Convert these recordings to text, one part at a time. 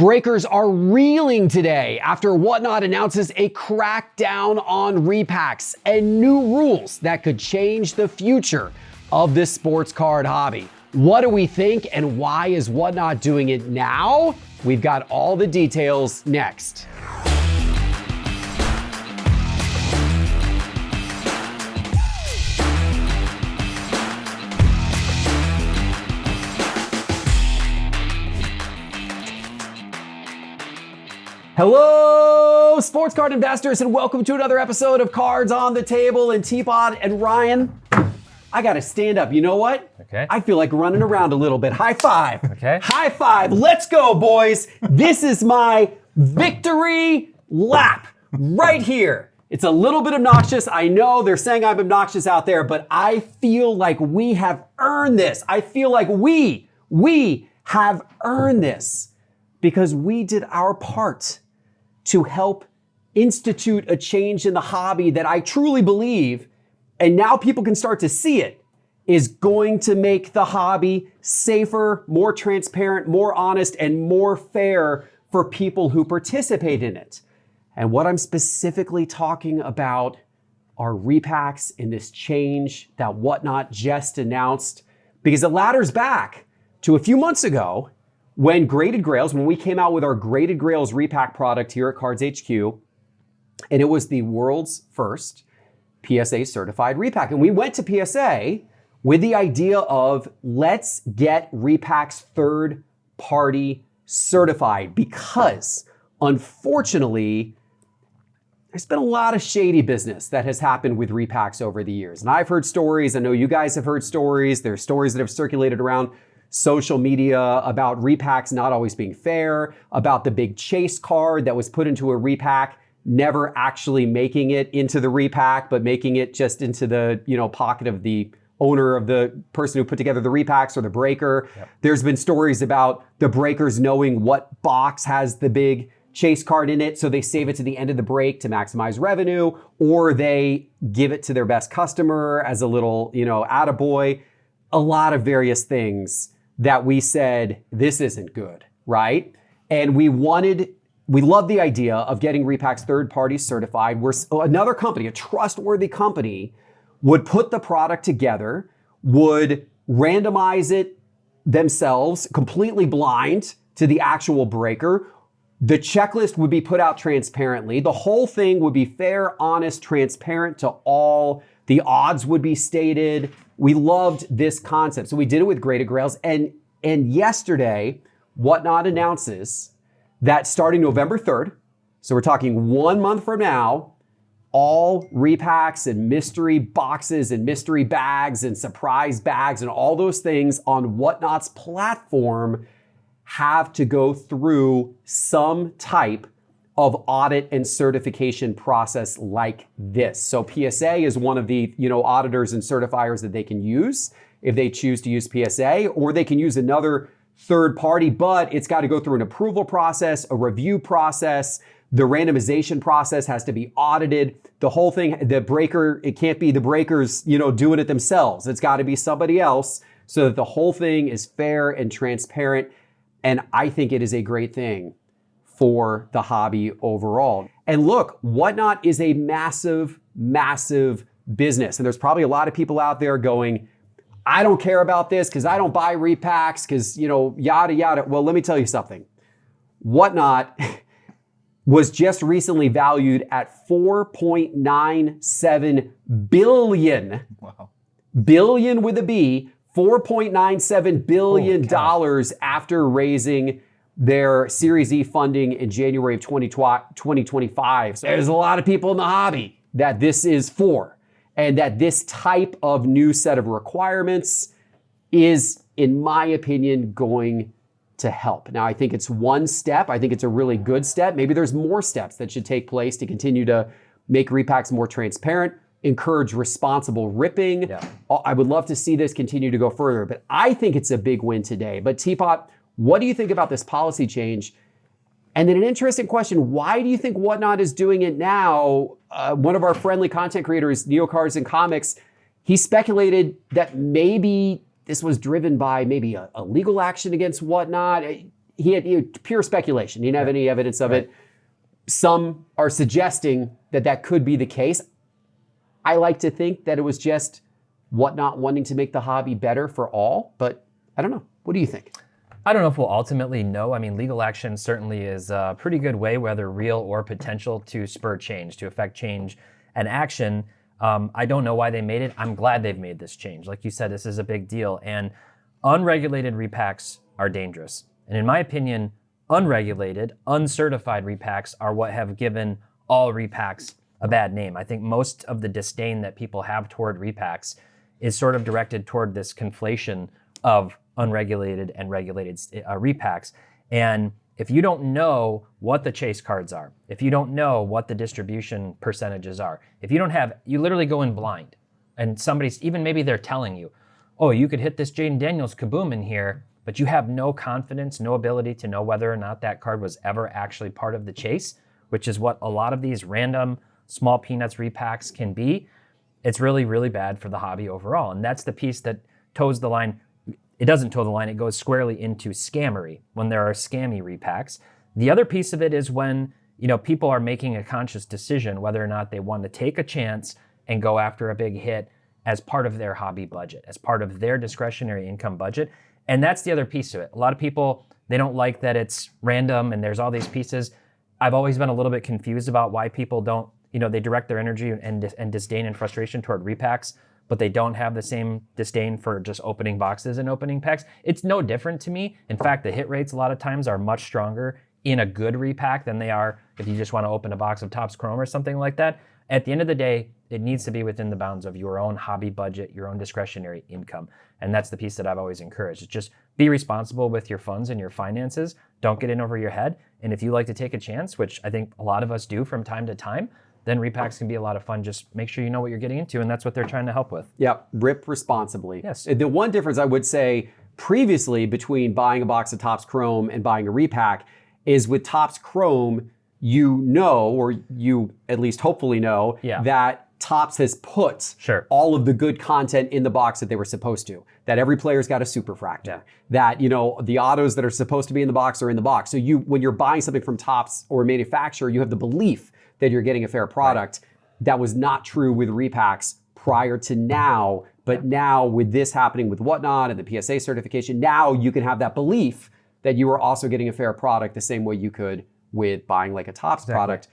Breakers are reeling today after Whatnot announces a crackdown on repacks and new rules that could change the future of this sports card hobby. What do we think and why is Whatnot doing it now? We've got all the details next. Hello, sports card investors, and welcome to another episode of Cards on the Table. And Teapot and Ryan, I gotta stand up. You know what? Okay. I feel like running around a little bit. High five. Okay. High five. Let's go, boys. This is my victory lap right here. It's a little bit obnoxious. I know they're saying I'm obnoxious out there, but I feel like we have earned this. I feel like we have earned this because we did our part to help institute a change in the hobby that I truly believe, and now people can start to see it, is going to make the hobby safer, more transparent, more honest, and more fair for people who participate in it. And what I'm specifically talking about are repacks in this change that Whatnot just announced, because it ladders back to a few months ago when Graded Grails, when we came out with our Graded Grails repack product here at Cards HQ, and it was the world's first PSA certified repack. And we went to PSA with the idea of let's get repacks third party certified, because unfortunately, there's been a lot of shady business that has happened with repacks over the years. And I've heard stories, I know you guys have heard stories, there's stories that have circulated around social media about repacks not always being fair, about the big chase card that was put into a repack never actually making it into the repack, but making it just into the pocket of the owner of the person who put together the repacks or the breaker. Yep. There's been stories about the breakers knowing what box has the big chase card in it, so they save it to the end of the break to maximize revenue, or they give it to their best customer as a little, attaboy. A lot of various things that we said, this isn't good, right? And we loved the idea of getting repacks third-party certified, where another company, a trustworthy company, would put the product together, would randomize it themselves, completely blind to the actual breaker. The checklist would be put out transparently. The whole thing would be fair, honest, transparent to all. The odds would be stated. We loved this concept. So we did it with Graded Grails. And yesterday, Whatnot announces that starting November 3rd, so we're talking 1 month from now, all repacks and mystery boxes and mystery bags and surprise bags and all those things on Whatnot's platform have to go through some type of audit and certification process like this. So PSA is one of the auditors and certifiers that they can use if they choose to use PSA, or they can use another third party, but it's got to go through an approval process, a review process. The randomization process has to be audited. The whole thing, the breaker, it can't be the breakers, doing it themselves. It's got to be somebody else so that the whole thing is fair and transparent. And I think it is a great thing for the hobby overall. And look, Whatnot is a massive, massive business. And there's probably a lot of people out there going, I don't care about this because I don't buy repacks because, yada, yada. Well, let me tell you something. Whatnot was just recently valued at $4.97 billion. Wow. Billion with a B, $4.97 billion after raising their Series E funding in January of 2025. So there's a lot of people in the hobby that this is for, and that this type of new set of requirements is, in my opinion, going to help. Now, I think it's one step. I think it's a really good step. Maybe there's more steps that should take place to continue to make repacks more transparent, encourage responsible ripping. Yeah. I would love to see this continue to go further, but I think it's a big win today. But Teapot, what do you think about this policy change? And then an interesting question, why do you think Whatnot is doing it now? One of our friendly content creators, NeoCards and Comics, he speculated that maybe this was driven by maybe a legal action against Whatnot. he had pure speculation. He didn't have any evidence of it. Some are suggesting that could be the case. I like to think that it was just Whatnot wanting to make the hobby better for all, but I don't know. What do you think? I don't know if we'll ultimately know. I mean, legal action certainly is a pretty good way, whether real or potential, to spur change, to affect change and action. I don't know why they made it. I'm glad they've made this change. Like you said, this is a big deal. And unregulated repacks are dangerous. And in my opinion, unregulated, uncertified repacks are what have given all repacks a bad name. I think most of the disdain that people have toward repacks is sort of directed toward this conflation of unregulated and regulated repacks. And if you don't know what the chase cards are, if you don't know what the distribution percentages are, if you don't have, you literally go in blind, and somebody's, even maybe they're telling you, oh, you could hit this Jaden Daniels kaboom in here, but you have no confidence, no ability to know whether or not that card was ever actually part of the chase, which is what a lot of these random small peanuts repacks can be. It's really, really bad for the hobby overall. And that's the piece that toes the line. It doesn't toe the line, it goes squarely into scammery when there are scammy repacks. The other piece of it is when, people are making a conscious decision whether or not they want to take a chance and go after a big hit as part of their hobby budget, as part of their discretionary income budget. And that's the other piece of it. A lot of people, they don't like that it's random and there's all these pieces. I've always been a little bit confused about why people don't, they direct their energy and disdain and frustration toward repacks, but they don't have the same disdain for just opening boxes and opening packs. It's no different to me. In fact, the hit rates a lot of times are much stronger in a good repack than they are if you just want to open a box of Topps Chrome or something like that. At the end of the day, it needs to be within the bounds of your own hobby budget, your own discretionary income. And that's the piece that I've always encouraged. It's just be responsible with your funds and your finances. Don't get in over your head. And if you like to take a chance, which I think a lot of us do from time to time, then repacks can be a lot of fun. Just make sure you know what you're getting into, and that's what they're trying to help with. Yep, rip responsibly. Yes. The one difference I would say previously between buying a box of Topps Chrome and buying a repack is with Topps Chrome, or you at least hopefully know, that Topps has put all of the good content in the box that they were supposed to. That every player's got a Superfractor. That, the autos that are supposed to be in the box are in the box. So when you're buying something from Topps or a manufacturer, you have the belief that you're getting a fair product. That was not true with repacks prior to now, but now with this happening with Whatnot and the PSA certification, now you can have that belief that you are also getting a fair product the same way you could with buying like a Topps product.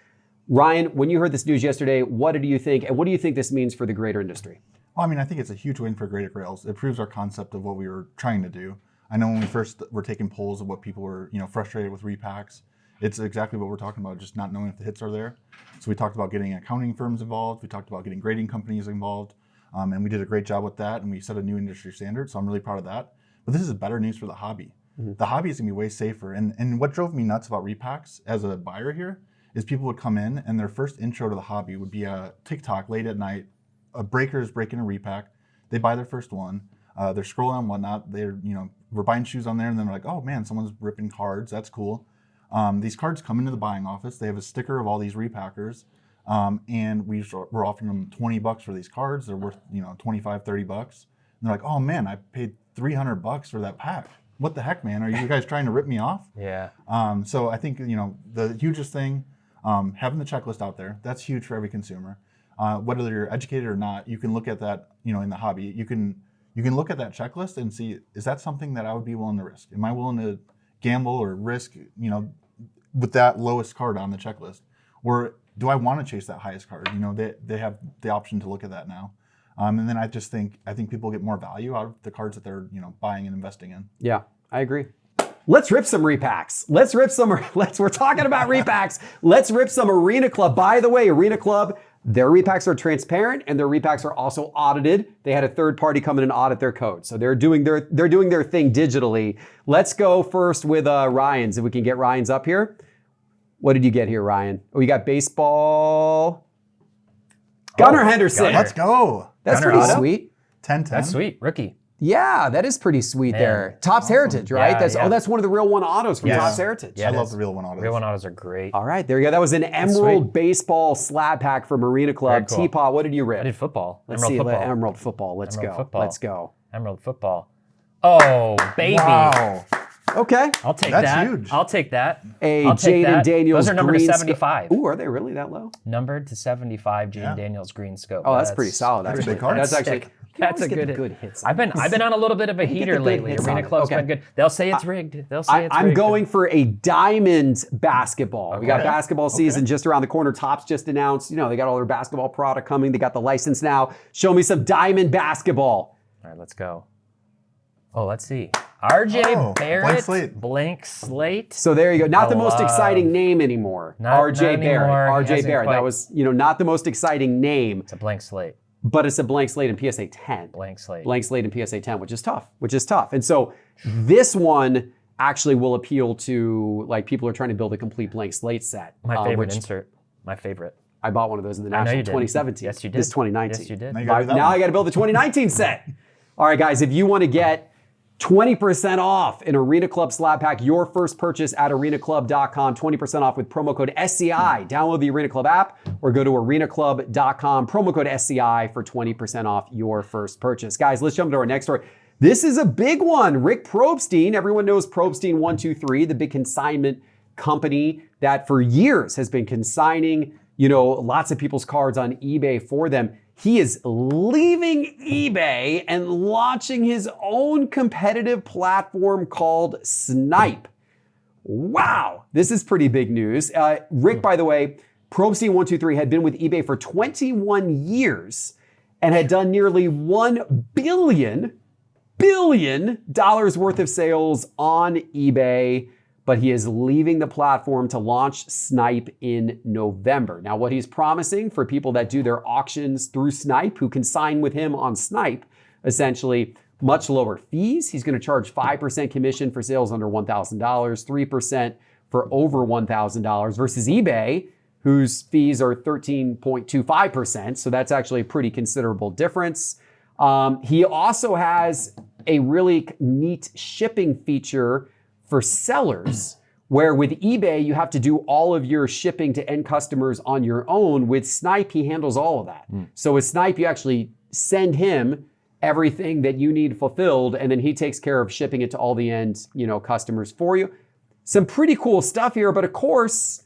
Ryan, when you heard this news yesterday, what did you think, and what do you think this means for the greater industry? Well, I think it's a huge win for Graded Grails. It proves our concept of what we were trying to do. I know when we first were taking polls of what people were, frustrated with repacks, it's exactly what we're talking about, just not knowing if the hits are there. So we talked about getting accounting firms involved. We talked about getting grading companies involved. And we did a great job with that. And we set a new industry standard. So I'm really proud of that. But this is better news for the hobby. Mm-hmm. The hobby is going to be way safer. And what drove me nuts about repacks as a buyer here is people would come in and their first intro to the hobby would be a TikTok late at night. A breaker is breaking a repack. They buy their first one. They're scrolling on Whatnot. We're buying shoes on there. And then they're like, oh man, someone's ripping cards. That's cool. These cards come into the buying office. They have a sticker of all these repackers, and we're offering them $20 for these cards. They're worth, $25, $30. And they're like, oh man, I paid $300 for that pack. What the heck, man? Are you guys trying to rip me off? Yeah. So I think, the hugest thing, having the checklist out there, that's huge for every consumer. Whether you're educated or not, you can look at that, in the hobby. You can look at that checklist and see, is that something that I would be willing to risk? Am I willing to gamble or risk, with that lowest card on the checklist? Or do I want to chase that highest card? They have the option to look at that now. And then I think people get more value out of the cards that they're, buying and investing in. Yeah, I agree. Let's rip some repacks. We're talking about repacks. Let's rip some Arena Club. By the way, Arena Club, their repacks are transparent and their repacks are also audited. They had a third party come in and audit their code. So they're doing their thing digitally. Let's go first with Ryan's, if we can get Ryan's up here. What did you get here, Ryan? Oh, you got baseball. Gunnar Henderson. Let's go. That's Gunnar pretty auto? Sweet. 10-10. That's sweet. Rookie. Yeah, that is pretty sweet there. Topps Heritage, right? Yeah, that's one of the Real One autos from Topps Heritage. I love the Real One autos. Real One autos are great. All right, there you go. That was an Emerald Baseball slab pack from Marina Club. Very cool. Teapot, what did you rip? I did football. Let's Emerald see, football. Emerald football. Let's Emerald go. football. Let's go. Emerald football. Oh, baby. Wow. Okay. I'll take That's that. huge. I'll take that. A I'll take Jaden that. Daniels Those are numbered to green 75. Ooh, are they really that low? Numbered to 75, Jaden Yeah. Daniels green scope. Oh, that's pretty solid. Pretty Actually, big card. that's actually. sick. You That's always a get the good hits. I've been on a little bit of a get the heater good lately. hits Arena on it. Club's Okay. been good. They'll say it's rigged. They'll say it's I'm rigged. going for a diamond basketball. We got Okay. basketball season just around the corner. Topps just announced, they got all their basketball product coming. They got the license now. Show me some diamond basketball. All right, let's go. Oh, let's see. RJ Oh, Barrett, blank slate. blank slate. So there you go. Not the most love- exciting name anymore. Not RJ Barrett. anymore. He RJ hasn't Barrett. quite- That was, not the most exciting name, It's a blank slate. but it's a blank slate in PSA 10. Blank slate. Blank slate in PSA 10, which is tough. And so this one actually will appeal to people who are trying to build a complete blank slate set. My favorite which insert. My favorite. I bought one of those in the I know National you did. 2017. Yes, you did. This is 2019. Yes, you did. Now you gotta do that Now one. I got to build the 2019 set. All right, guys, if you want to get 20% off an Arena Club slab pack, your first purchase at arenaclub.com, 20% off with promo code SCI. Download the Arena Club app or go to arenaclub.com, promo code SCI for 20% off your first purchase. Guys, let's jump to our next story. This is a big one. Rick Probstein, everyone knows Probstein 123, the big consignment company that for years has been consigning, lots of people's cards on eBay for them. He is leaving eBay and launching his own competitive platform called Snype. Wow, this is pretty big news. Rick, by the way, Probstein123 had been with eBay for 21 years and had done nearly $1 billion worth of sales on eBay, but he is leaving the platform to launch Snype in November. Now, what he's promising for people that do their auctions through Snype, who can sign with him on Snype, essentially much lower fees. He's going to charge 5% commission for sales under $1,000, 3% for over $1,000 versus eBay, whose fees are 13.25%. So that's actually a pretty considerable difference. He also has a really neat shipping feature for sellers, where with eBay, you have to do all of your shipping to end customers on your own. With Snype, he handles all of that. So with Snype, you actually send him everything that you need fulfilled, and then he takes care of shipping it to all the end, customers for you. Some pretty cool stuff here, but of course,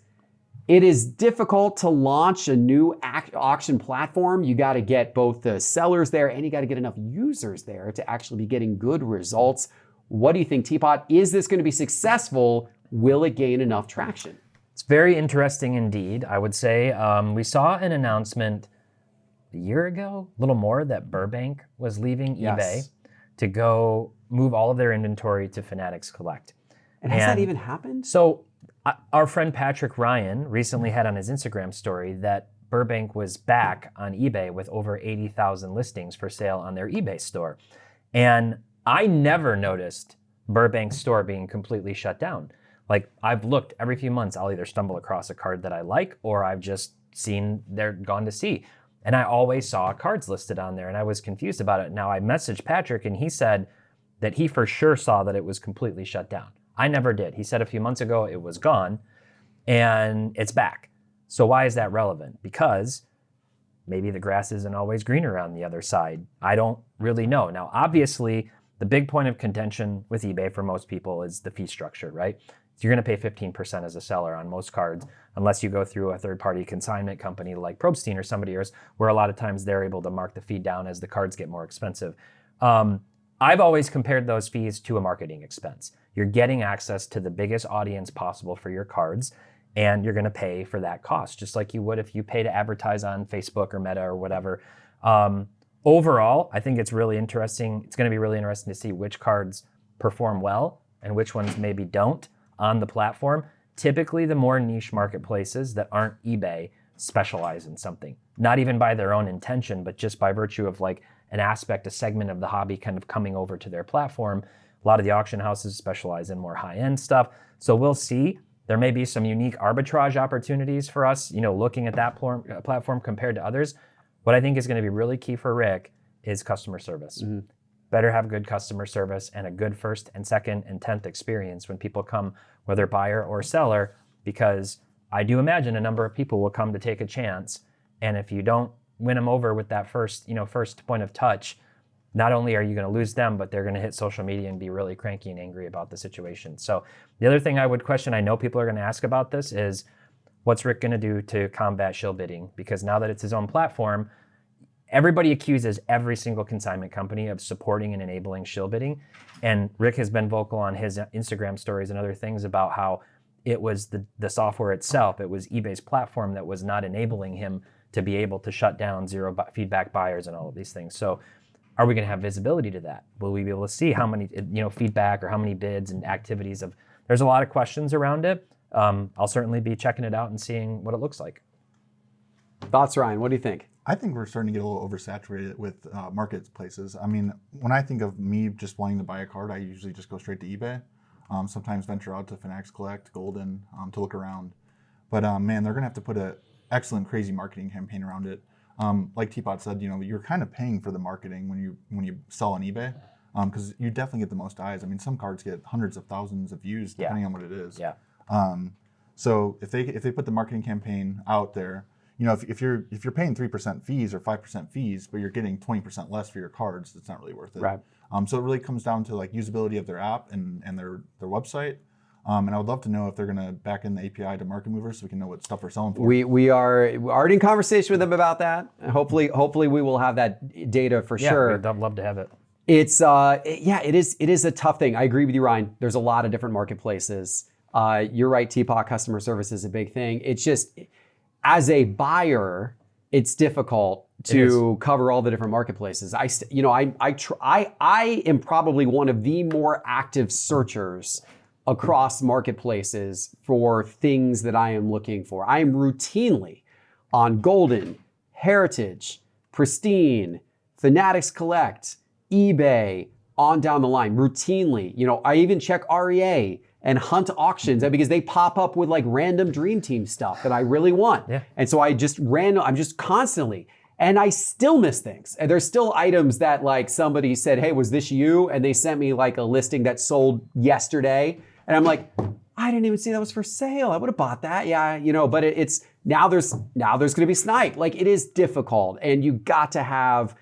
it is difficult to launch a new auction platform. You got to get both the sellers there and you got to get enough users there to actually be getting good results. What do you think, Teapot? Is this going to be successful? Will it gain enough traction? It's very interesting indeed, I would say. We saw an announcement a year ago, a little more, that Burbank was leaving eBay to go move all of their inventory to Fanatics Collect. And has that even happened? So our friend Patrick Ryan recently had on his Instagram story that Burbank was back on eBay with over 80,000 listings for sale on their eBay store. And I never noticed Burbank's store being completely shut down. I've looked every few months, I'll either stumble across a card that I like or I've just seen they're gone to sea. And I always saw cards listed on there and I was confused about it. Now I messaged Patrick and he said that he for sure saw that it was completely shut down. I never did. He said a few months ago it was gone and it's back. So why is that relevant? Because maybe the grass isn't always greener on the other side. I don't really know. Now, obviously, the big point of contention with eBay for most people is the fee structure, right? So you're going to pay 15% as a seller on most cards, unless you go through a third-party consignment company like Probstein or somebody else, where a lot of times they're able to mark the fee down as the cards get more expensive. I've always compared those fees to a marketing expense. You're getting access to the biggest audience possible for your cards, and you're going to pay for that cost, just like you would if you pay to advertise on Facebook or Meta or whatever. Overall, I think it's really interesting. It's going to be really interesting to see which cards perform well and which ones maybe don't on the platform. Typically, the more niche marketplaces that aren't eBay specialize in something, not even by their own intention, but just by virtue of an aspect, a segment of the hobby kind of coming over to their platform. A lot of the auction houses specialize in more high-end stuff. So we'll see. There may be some unique arbitrage opportunities for us, looking at that platform compared to others. What I think is going to be really key for Rick is customer service. Mm-hmm. Better have good customer service and a good first and second and 10th experience when people come, whether buyer or seller, because I do imagine a number of people will come to take a chance. And if you don't win them over with that first point of touch, not only are you going to lose them, but they're going to hit social media and be really cranky and angry about the situation. So the other thing I would question, I know people are going to ask about this, is what's Rick going to do to combat shill bidding? Because now that it's his own platform, everybody accuses every single consignment company of supporting and enabling shill bidding. And Rick has been vocal on his Instagram stories and other things about how it was the software itself, it was eBay's platform that was not enabling him to be able to shut down zero feedback buyers and all of these things. So are we going to have visibility to that? Will we be able to see how many feedback or how many bids and activities of? There's a lot of questions around it. I'll certainly be checking it out and seeing what it looks like. Thoughts, Ryan? What do you think? I think we're starting to get a little oversaturated with marketplaces. I mean, when I think of me just wanting to buy a card, I usually just go straight to eBay. Sometimes venture out to Fanatics Collect, Golden, to look around. But man, they're gonna have to put an excellent, crazy marketing campaign around it. Like Teapot said, you're kind of paying for the marketing when you sell on eBay, because you definitely get the most eyes. I mean, some cards get hundreds of thousands of views depending on what it is. Yeah. So if they put the marketing campaign out there, if you're paying 3% fees or 5% fees, but you're getting 20% less for your cards, it's not really worth it. Right. So it really comes down to like usability of their app and their website. And I would love to know if they're going to back in the API to Market Movers so we can know what stuff we're selling for. We are already in conversation with them about that. Hopefully we will have that data for sure. I'd love to have it. It's it is a tough thing. I agree with you, Ryan. There's a lot of different marketplaces. You're right, Teapot, customer service is a big thing. It's just, as a buyer, it's difficult to cover all the different marketplaces. I am probably one of the more active searchers across marketplaces for things that I am looking for. I am routinely on Golden, Heritage, Pristine, Fanatics Collect, eBay, on down the line, routinely. I even check REA and hunt auctions because they pop up with like random Dream Team stuff that I really want. Yeah. And so I'm just constantly, and I still miss things. And there's still items that like somebody said, hey, was this you? And they sent me like a listing that sold yesterday. And I'm like, I didn't even see that was for sale. I would have bought that. Yeah, but it's now there's going to be snipe. Like, it is difficult, and you got to have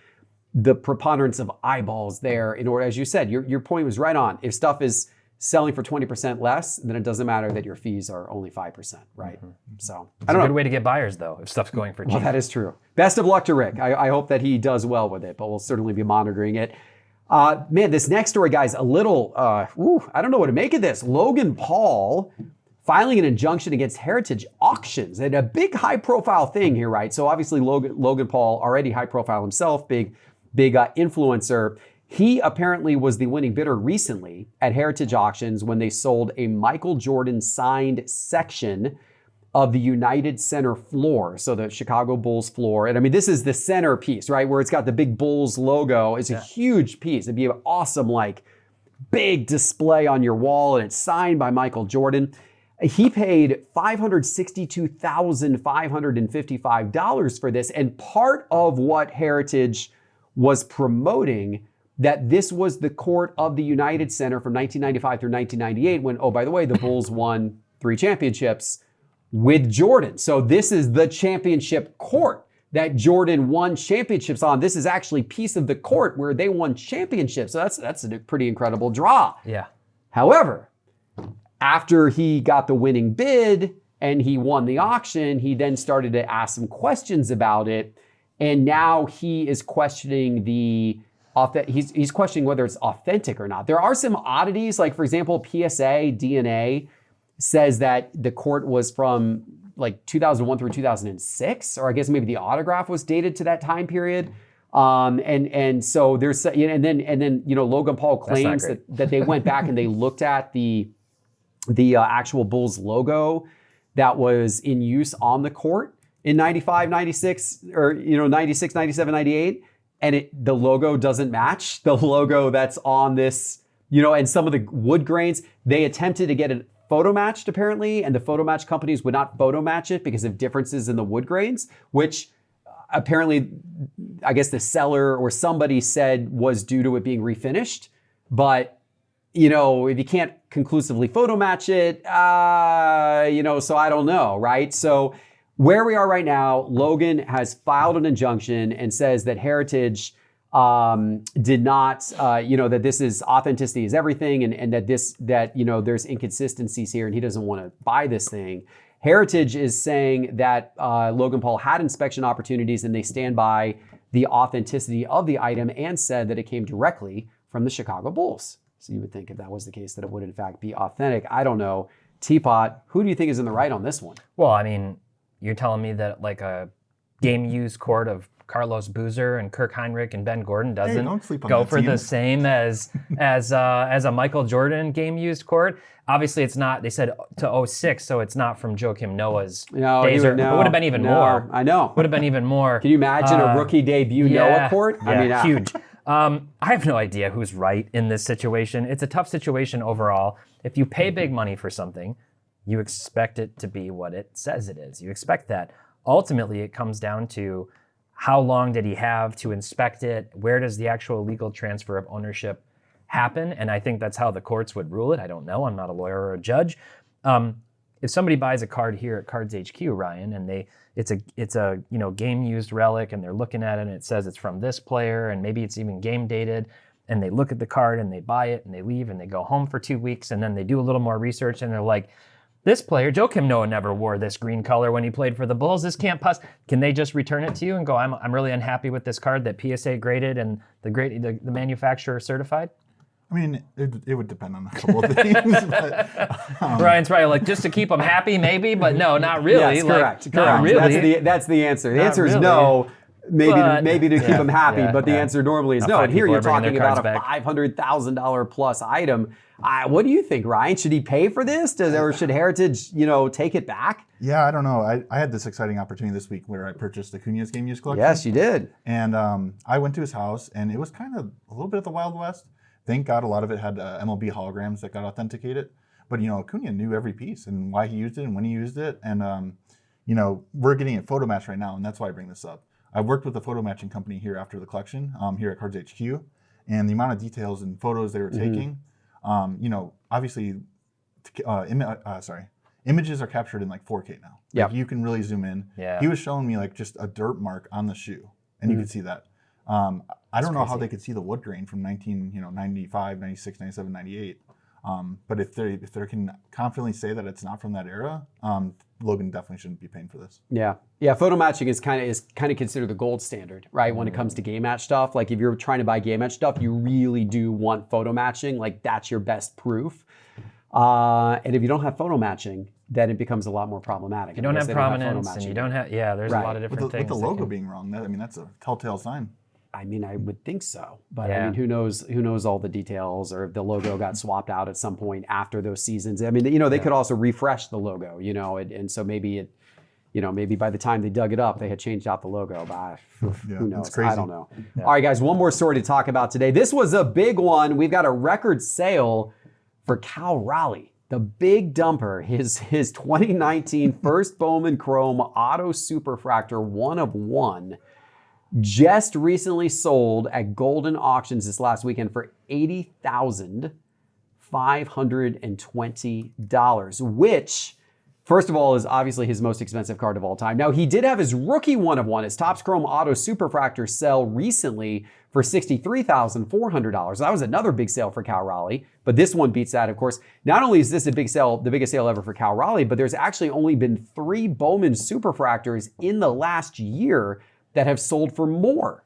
the preponderance of eyeballs there in order, as you said, your point was right on. If stuff is selling for 20% less, then it doesn't matter that your fees are only 5%, right? Mm-hmm. So it's a good way to get buyers, though, if stuff's going for cheap. Well, that is true. Best of luck to Rick. I hope that he does well with it, but we'll certainly be monitoring it. Man, this next story, guys, a little, I don't know what to make of this. Logan Paul filing an injunction against Heritage Auctions, and a big high-profile thing here, right? So obviously Logan Paul, already high-profile himself, big influencer. He apparently was the winning bidder recently at Heritage Auctions when they sold a Michael Jordan signed section of the United Center floor. So the Chicago Bulls floor. And I mean, this is the center piece, right? Where it's got the big Bulls logo. It's a huge piece. It'd be an awesome, like, big display on your wall, and it's signed by Michael Jordan. He paid $562,555 for this. And part of what Heritage was promoting, that this was the court of the United Center from 1995 through 1998 when, oh, by the way, the Bulls won 3 championships with Jordan. So this is the championship court that Jordan won championships on. This is actually piece of the court where they won championships. So that's a pretty incredible draw. Yeah. However, after he got the winning bid and he won the auction, he then started to ask some questions about it. And now he is questioning he's questioning whether it's authentic or not. There are some oddities, like for example, PSA DNA says that the court was from like 2001 through 2006, or I guess maybe the autograph was dated to that time period. And so there's, and then Logan Paul claims that they went back and they looked at the actual Bulls logo that was in use on the court in 95, 96, or 96, 97, 98. And the logo doesn't match the logo that's on this, and some of the wood grains. They attempted to get it photo matched apparently, and the photo match companies would not photo match it because of differences in the wood grains, which apparently, I guess the seller or somebody said was due to it being refinished. But, if you can't conclusively photo match it, so I don't know, right? So where we are right now, Logan has filed an injunction and says that Heritage did not, that this is authenticity is everything, and that there's inconsistencies here, and he doesn't want to buy this thing. Heritage is saying that Logan Paul had inspection opportunities, and they stand by the authenticity of the item and said that it came directly from the Chicago Bulls. So you would think if that was the case that it would in fact be authentic. I don't know. Teapot, who do you think is in the right on this one? Well, I mean, you're telling me that like a game-used court of Carlos Boozer and Kirk Heinrich and Ben Gordon doesn't go for the same as a Michael Jordan game-used court? Obviously, it's not. They said to 06, so it's not from Joakim Noah's days. It would have been even more. I know. Would have been even more. Can you imagine a rookie debut Noah court? Yeah, I mean, huge. I have no idea who's right in this situation. It's a tough situation overall. If you pay big money for something, you expect it to be what it says it is. You expect that. Ultimately, it comes down to how long did he have to inspect it? Where does the actual legal transfer of ownership happen? And I think that's how the courts would rule it. I don't know. I'm not a lawyer or a judge. If somebody buys a card here at Cards HQ, Ryan, and it's a game used relic, and they're looking at it and it says it's from this player, and maybe it's even game dated, and they look at the card and they buy it and they leave and they go home for 2 weeks, and then they do a little more research and they're like, this player, Joakim Noah, never wore this green color when he played for the Bulls. This can't Can they just return it to you and go, I'm really unhappy with this card that PSA graded and the manufacturer certified? I mean, it would depend on a couple of things. But, Ryan's probably like, just to keep them happy, maybe, but no, not really. Yes, correct. Not really. That's the answer. The answer is really. no. Maybe to keep them happy, but the yeah. answer normally is Not no. five And here people you're are bringing talking their about a cards $500,000 plus item. What do you think, Ryan? Should he pay for this? Or should Heritage, take it back? Yeah, I don't know. I had this exciting opportunity this week where I purchased the Cunha's Game Use collection. Yes, you did. And I went to his house, and it was kind of a little bit of the Wild West. Thank God a lot of it had MLB holograms that got authenticated. But, Cunha knew every piece and why he used it and when he used it. And, we're getting it photo matched right now, and that's why I bring this up. I worked with a photo matching company here after the collection, here at Cards HQ, and the amount of details and photos they were taking, obviously, images are captured in like 4K now. Yeah, you can really zoom in. Yeah. He was showing me like just a dirt mark on the shoe, and you could see that. I don't know how they could see the wood grain from 95, 96, 97, 98. But if they can confidently say that it's not from that era, Logan definitely shouldn't be paying for this. Yeah. Photo matching is kind of considered the gold standard, right? When it comes to game match stuff, like if you're trying to buy game match stuff, you really do want photo matching. Like that's your best proof. And if you don't have photo matching, then it becomes a lot more problematic. You don't have prominence, and you don't have there's a lot of different things. With the logo being wrong, that's a telltale sign. I mean, I would think so, but Yeah. I mean, who knows all the details, or if the logo got swapped out at some point after those seasons. I mean, they could also refresh the logo, and so maybe maybe by the time they dug it up, they had changed out the logo. But who knows? It's crazy. I don't know. Yeah. All right, guys, one more story to talk about today. This was a big one. We've got a record sale for Cal Raleigh, the big dumper, his 2019 first Bowman Chrome Auto Superfractor 1 of 1. Just recently sold at Golden Auctions this last weekend for $80,520, which, first of all, is obviously his most expensive card of all time. Now, he did have his rookie 1 of 1, his Topps Chrome Auto Superfractor, sell recently for $63,400. That was another big sale for Cal Raleigh, but this one beats that, of course. Not only is this a big sale, the biggest sale ever for Cal Raleigh, but there's actually only been 3 Bowman Superfractors in the last year that have sold for more.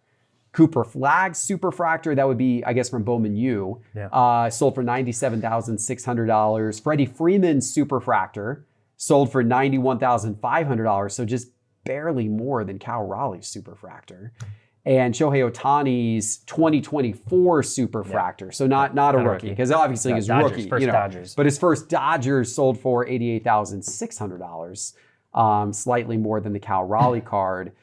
Cooper Flag Superfractor, that would be, I guess, from Bowman U, sold for $97,600. Freddie Freeman Superfractor sold for $91,500, so just barely more than Cal Raleigh's Superfractor. And Shohei Ohtani's 2024 Superfractor, so not a rookie, because obviously his rookie, Dodgers. But his first Dodgers sold for $88,600, slightly more than the Cal Raleigh card.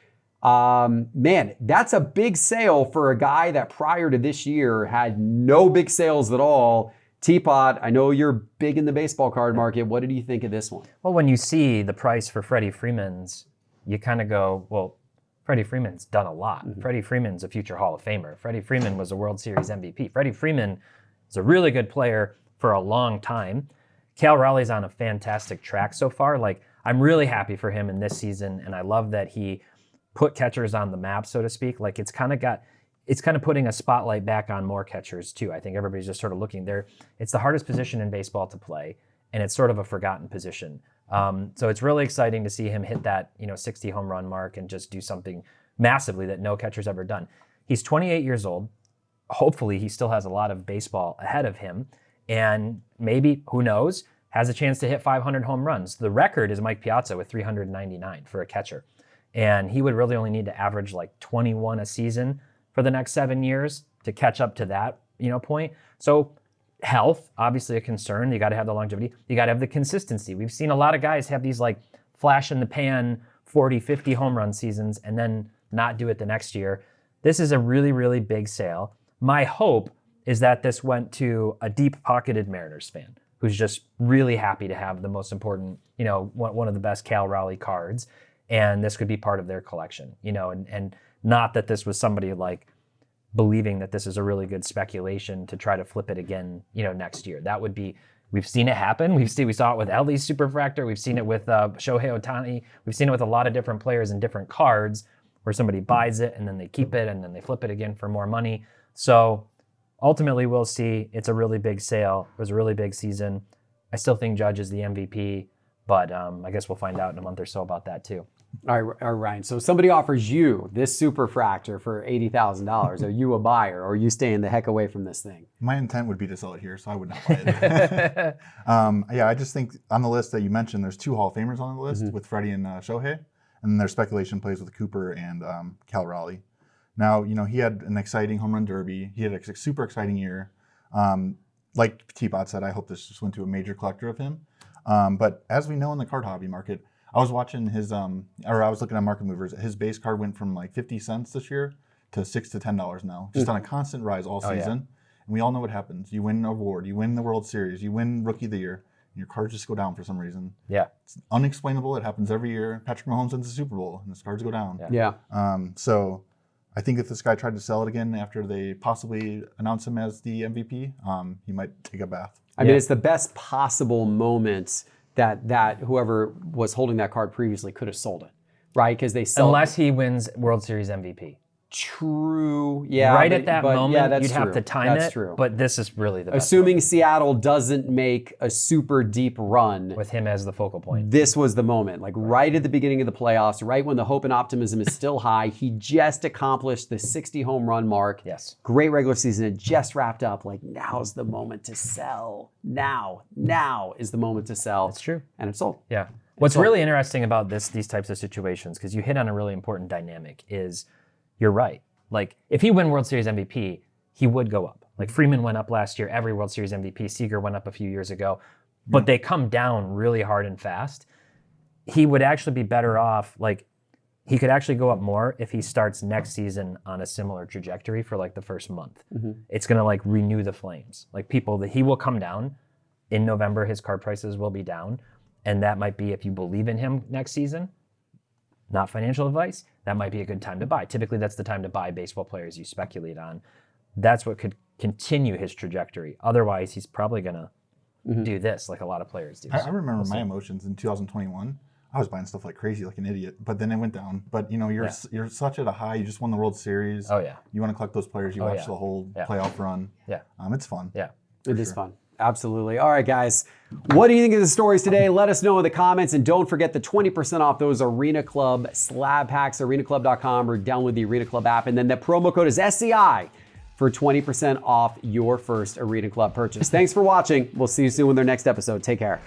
Man, that's a big sale for a guy that prior to this year had no big sales at all. Teapot, I know you're big in the baseball card market. What did you think of this one? Well, when you see the price for Freddie Freeman's, you kind of go, well, Freddie Freeman's done a lot. Mm-hmm. Freddie Freeman's a future Hall of Famer. Freddie Freeman was a World Series MVP. Freddie Freeman is a really good player for a long time. Cal Raleigh's on a fantastic track so far. Like, I'm really happy for him in this season, and I love that he put catchers on the map, so to speak. Like, it's kind of got, it's kind of putting a spotlight back on more catchers too. I think everybody's just sort of looking there. It's the hardest position in baseball to play, and it's sort of a forgotten position. So it's really exciting to see him hit that 60 home run mark and just do something massively that no catcher's ever done. He's 28 years old. Hopefully he still has a lot of baseball ahead of him, and maybe, who knows, has a chance to hit 500 home runs. The record is Mike Piazza with 399 for a catcher. And he would really only need to average like 21 a season for the next 7 years to catch up to that, point. So health, obviously a concern. You got to have the longevity. You got to have the consistency. We've seen a lot of guys have these like flash in the pan 40, 50 home run seasons and then not do it the next year. This is a really, really big sale. My hope is that this went to a deep-pocketed Mariners fan who's just really happy to have the most important, one of the best Cal Raleigh cards. And this could be part of their collection, and not that this was somebody like believing that this is a really good speculation to try to flip it again, next year. That would be, we've seen it happen. We saw it with Ellie's Superfractor. We've seen it with Shohei Ohtani. We've seen it with a lot of different players and different cards where somebody buys it and then they keep it and then they flip it again for more money. So ultimately we'll see. It's a really big sale. It was a really big season. I still think Judge is the MVP, but I guess we'll find out in a month or so about that too. All right, Ryan. So somebody offers you this Superfractor for $80,000. Are you a buyer, or are you staying the heck away from this thing? My intent would be to sell it here, so I would not buy it. I just think on the list that you mentioned, there's 2 Hall of Famers on the list with Freddie and Shohei, and then there's speculation plays with Cooper and Cal Raleigh. Now, he had an exciting home run derby. He had a super exciting year. Like T-Bot said, I hope this just went to a major collector of him. But as we know in the card hobby market, I was watching his, I was looking at Market Movers. His base card went from like 50 cents this year to $6 to $10 now, just on a constant rise all season. Yeah. And we all know what happens. You win an award, you win the World Series, you win Rookie of the Year, and your cards just go down for some reason. Yeah. It's unexplainable. It happens every year. Patrick Mahomes wins the Super Bowl, and his cards go down. Yeah. So I think if this guy tried to sell it again after they possibly announce him as the MVP, he might take a bath. I mean, it's the best possible moment that whoever was holding that card previously could have sold it, right? Because they sell unless he wins World Series MVP. True. Yeah. Right at that moment, that's you'd have to time it. True. But this is really the best. Assuming moment. Seattle doesn't make a super deep run with him as the focal point. This was the moment, like right at the beginning of the playoffs, right when the hope and optimism is still high. He just accomplished the 60 home run mark. Yes. Great regular season. It just wrapped up. Like, now's the moment to sell. Now is the moment to sell. It's true. And it's sold. Yeah. What's really interesting about these types of situations, because you hit on a really important dynamic, is you're right. Like, if he win World Series MVP, he would go up. Like, Freeman went up last year, every World Series MVP. Seager went up a few years ago. But they come down really hard and fast. He would actually be better off, like, he could actually go up more if he starts next season on a similar trajectory for, like, the first month. It's going to, like, renew the flames. Like, he will come down. In November, his card prices will be down. And that might be if you believe in him next season. Not financial advice, that might be a good time to buy. Typically, that's the time to buy baseball players you speculate on. That's what could continue his trajectory. Otherwise, he's probably going to do this like a lot of players do. I remember my emotions in 2021. I was buying stuff like crazy, like an idiot, but then it went down. But, you're such at a high. You just won the World Series. Oh, yeah. You want to collect those players. You watch the whole playoff run. Yeah. It's fun. Yeah. It is fun. Absolutely. All right, guys. What do you think of the stories today? Let us know in the comments. And don't forget the 20% off those Arena Club slab packs, arenaclub.com, or download the Arena Club app. And then the promo code is SCI for 20% off your first Arena Club purchase. Thanks for watching. We'll see you soon with our next episode. Take care.